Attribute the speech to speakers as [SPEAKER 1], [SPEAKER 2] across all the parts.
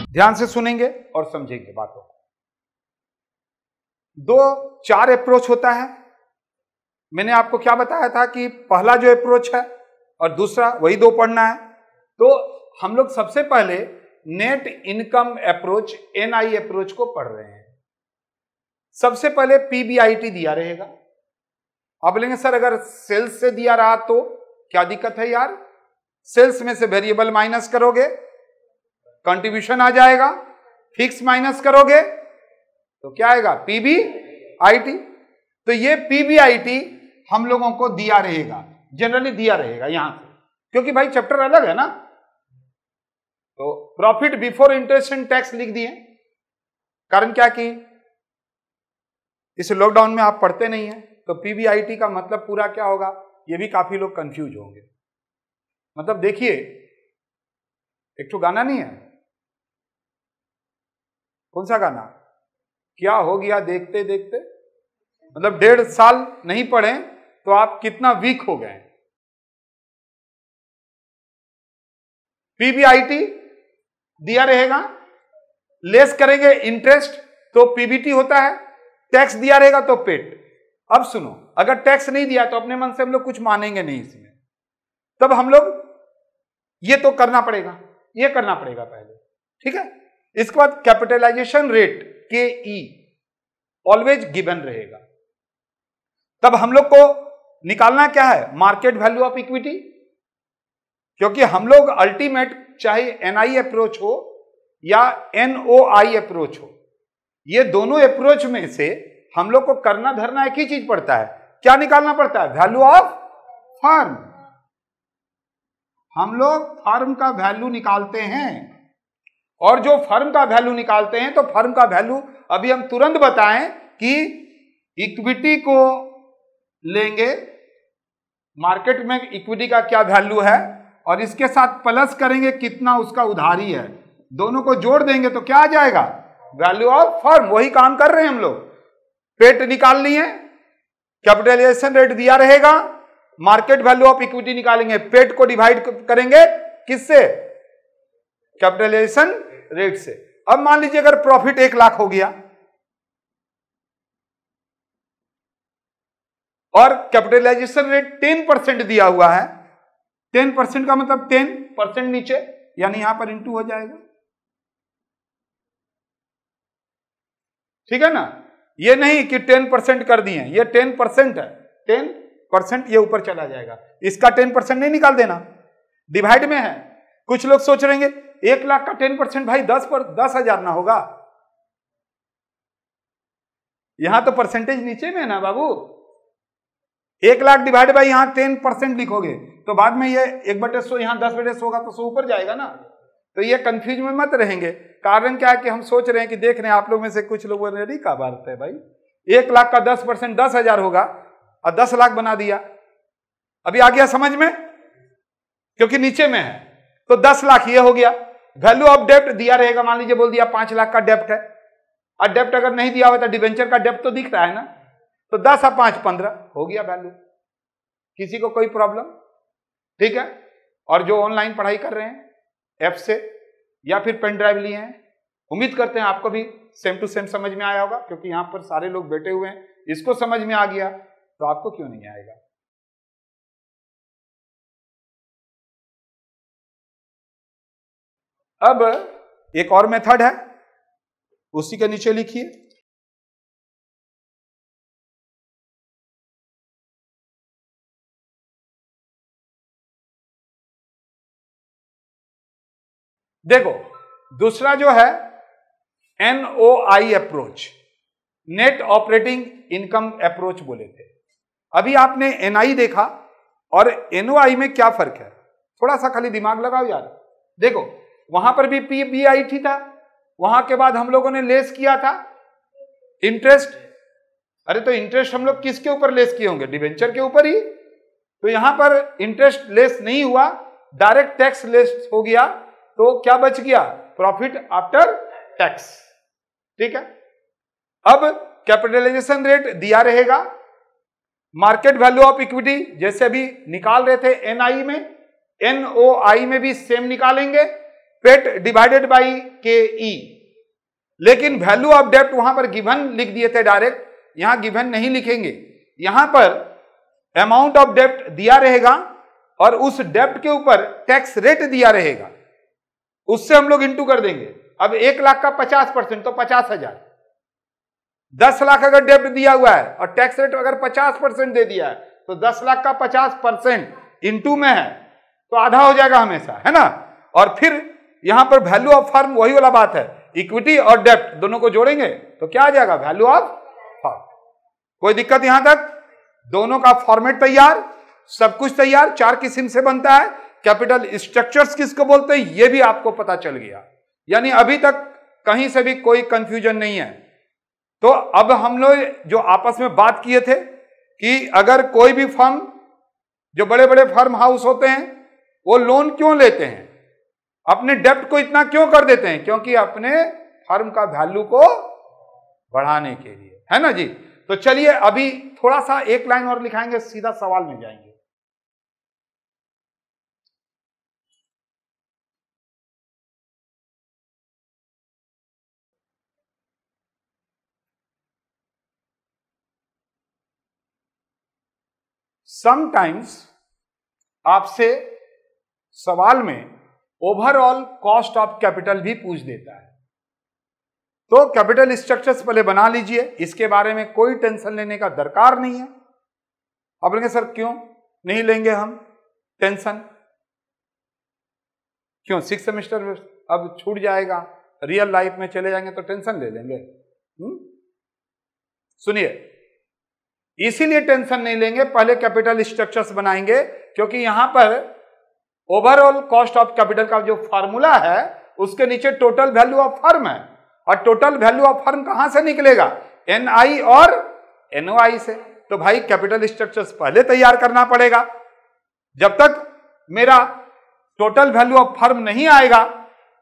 [SPEAKER 1] ध्यान से सुनेंगे और समझेंगे बातों को। 4 अप्रोच होता है। मैंने आपको क्या बताया था कि पहला जो अप्रोच है और दूसरा, वही 2 पढ़ना है। तो हम लोग सबसे पहले net income approach, NI approach को पढ़ रहे हैं। सबसे पहले पीबीआईटी दिया रहेगा। आप बोलेंगे सर अगर सेल्स से दिया रहा तो क्या दिक्कत है यार? सेल्स में से वेरिएबल माइनस करोगे, कंट्रीब्यूशन आ जाएगा, फिक्स माइनस करोगे तो क्या आएगा? पीबीआईटी। तो ये पीबीआईटी हम लोगों को दिया रहेगा, जनरली दिया रहेगा यहां से, क्योंकि भाई चैप्टर अलग है ना। तो profit before interest and tax लिख दिए। कारण क्या कि इस लॉकडाउन में आप पढ़ते नहीं है, तो पीबीआईटी का मतलब पूरा क्या होगा ये भी काफी लोग कंफ्यूज होंगे। मतलब देखिए, एक तो गाना नहीं है, कौन सा गाना? क्या हो गया देखते देखते। मतलब 1.5 साल नहीं पढ़े तो आप कितना वीक हो गए। पीबीआईटी दिया रहेगा, लेस करेंगे इंटरेस्ट तो पीबीटी होता है, टैक्स दिया रहेगा तो पेट। अब सुनो, अगर टैक्स नहीं दिया तो अपने मन से हम लोग कुछ मानेंगे नहीं इसमें, तब हम लोग ये तो करना पड़ेगा, ये करना पड़ेगा पहले, ठीक है। इसके बाद कैपिटलाइजेशन रेट के ई ऑलवेज गिवन रहेगा। तब हम लोग को निकालना क्या है? मार्केट वैल्यू ऑफ इक्विटी, क्योंकि हम लोग अल्टीमेट चाहे एनआई अप्रोच हो या एनओआई अप्रोच हो, ये दोनों अप्रोच में से हम लोग को करना धरना एक ही चीज पड़ता है। क्या निकालना पड़ता है? Value of firm. हम लोग फर्म का वैल्यू निकालते हैं, और जो फर्म का वैल्यू निकालते हैं तो फर्म का वैल्यू अभी हम तुरंत बताएं कि इक्विटी को लेंगे, मार्केट में इक्विटी का क्या वैल्यू है, और इसके साथ प्लस करेंगे कितना उसका उधारी है, दोनों को जोड़ देंगे तो क्या आ जाएगा? Value of firm. वही काम कर रहे हैं हम लोग। पेट निकाल लिए, कैपिटलाइजेशन रेट दिया रहेगा, मार्केट वैल्यू ऑफ इक्विटी निकालेंगे, पेट को डिवाइड करेंगे किससे? कैपिटलाइजेशन रेट से। अब मान लीजिए अगर प्रॉफिट 1 लाख हो गया और कैपिटलाइजेशन रेट 10% दिया हुआ है, 10% का मतलब 10% नीचे, यानी यहां पर इंटू हो जाएगा, ठीक है ना। ये नहीं कि 10% कर दिए, ये 10% है, 10% ये ऊपर चला जाएगा, इसका 10% नहीं निकाल देना, डिवाइड में है। कुछ लोग सोच रहे हैं 1 लाख का 10% भाई 10,000 ना होगा, यहां तो परसेंटेज नीचे में है ना बाबू। 1 लाख डिवाइड बाई यहां 10% लिखोगे तो बाद में ये 1/100 यहां 10/100 होगा तो 100 ऊपर जाएगा ना। तो ये कंफ्यूज में मत रहेंगे। कारण क्या है कि हम सोच रहे हैं कि देख रहे हैं आप लोग में से कुछ लोगों ने क्या बात है भाई, 1 लाख का 10% 10,000 होगा और 10 लाख बना दिया। अभी आ गया समझ में, क्योंकि नीचे में है। तो 10 लाख ये हो गया। वैल्यू ऑफ डेप्ट दिया रहेगा, मान लीजिए बोल दिया 5 लाख का डेप्ट है, और डेप्ट अगर नहीं दिया हुआ तो डिवेंचर का डेप्ट तो दिख रहा है ना, तो 10 और 5 15 हो गया वैल्यू। किसी को कोई प्रॉब्लम? ठीक है। और जो ऑनलाइन पढ़ाई कर रहे हैं ऐप से या फिर पेन ड्राइव लिए हैं, उम्मीद करते हैं आपको भी सेम टू सेम समझ में आया होगा, क्योंकि यहां पर सारे लोग बैठे हुए हैं, इसको समझ में आ गया तो आपको क्यों नहीं आएगा। अब एक और मेथड है, उसी के नीचे लिखिए, देखो दूसरा जो है NOI approach, net operating income approach बोले थे। अभी आपने एनआई देखा और एनओआई में क्या फर्क है, थोड़ा सा खाली दिमाग लगाओ यार। देखो वहां पर भी पीबीआईटी था, वहां के बाद हम लोगों ने लेस किया था इंटरेस्ट। अरे तो इंटरेस्ट हम लोग किसके ऊपर लेस किए होंगे? डिवेंचर के ऊपर ही। तो यहां पर इंटरेस्ट लेस नहीं हुआ, डायरेक्ट टैक्स लेस हो गया, तो क्या बच गया? Profit after tax. ठीक है। अब कैपिटलाइजेशन रेट दिया रहेगा, मार्केट वैल्यू ऑफ इक्विटी जैसे अभी निकाल रहे थे एनआई में, एनओआई में भी सेम निकालेंगे, पेट डिवाइडेड बाई के ई। लेकिन वैल्यू ऑफ डेप्ट वहां पर गिवन लिख दिए थे डायरेक्ट, यहां गिवन नहीं लिखेंगे। यहां पर अमाउंट ऑफ डेप्ट दिया रहेगा और उस डेप्ट के ऊपर टैक्स रेट दिया रहेगा, उससे हम लोग इंटू कर देंगे। अब 1 लाख का 50% तो 50,000। 10 लाख अगर डेप्ट दिया हुआ है और टैक्स रेट अगर 50% दे दिया है तो 10 लाख का 50% इंटू में है तो आधा हो जाएगा हमेशा, है ना। और फिर यहां पर वैल्यू ऑफ फर्म, वही वाला बात है, इक्विटी और डेप्ट दोनों को जोड़ेंगे तो क्या आ जाएगा, वैल्यू ऑफ फर्म। कोई दिक्कत यहां तक? दोनों का फॉर्मेट तैयार, सब कुछ तैयार, 4 किस्म से बनता है। कैपिटल स्ट्रक्चर्स किसको बोलते हैं ये भी आपको पता चल गया, यानी अभी तक कहीं से भी कोई कंफ्यूजन नहीं है। तो अब हम लोग जो आपस में बात किए थे कि अगर कोई भी फर्म, जो बड़े बड़े फर्म हाउस होते हैं, वो लोन क्यों लेते हैं, अपने डेप्ट को इतना क्यों कर देते हैं, क्योंकि अपने फर्म का वैल्यू को बढ़ाने के लिए, है ना जी। तो चलिए अभी थोड़ा सा एक लाइन और लिखाएंगे, सीधा सवाल में जाएंगे। समटाइम्स आपसे सवाल में ओवरऑल कॉस्ट ऑफ कैपिटल भी पूछ देता है, तो कैपिटल स्ट्रक्चर्स पहले बना लीजिए, इसके बारे में कोई टेंशन लेने का दरकार नहीं है। अब लेंगे सर क्यों नहीं लेंगे हम टेंशन, क्यों 6 सेमेस्टर अब छूट जाएगा, रियल लाइफ में चले जाएंगे तो टेंशन ले लेंगे। सुनिए, इसीलिए टेंशन नहीं लेंगे, पहले कैपिटल स्ट्रक्चर्स बनाएंगे, क्योंकि यहां पर ओवरऑल कॉस्ट ऑफ कैपिटल का जो फार्मूला है उसके नीचे टोटल वैल्यू ऑफ फर्म है, और टोटल वैल्यू ऑफ फर्म कहां से निकलेगा, एनआई और एनओआई से। तो भाई कैपिटल स्ट्रक्चर्स पहले तैयार करना पड़ेगा, जब तक मेरा टोटल वैल्यू ऑफ फर्म नहीं आएगा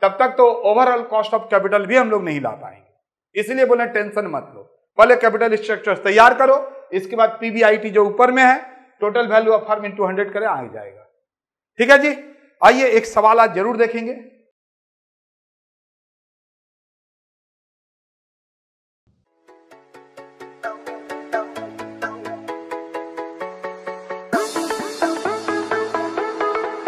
[SPEAKER 1] तब तक तो ओवरऑल कॉस्ट ऑफ कैपिटल भी हम लोग नहीं ला पाएंगे। इसलिए बोले टेंशन मत लो, पहले कैपिटल स्ट्रक्चर्स तैयार करो, इसके बाद पीबीआईटी जो ऊपर में है total value of firm into 100 करें, आ जाएगा। ठीक है जी। आइए एक सवाल आज जरूर देखेंगे।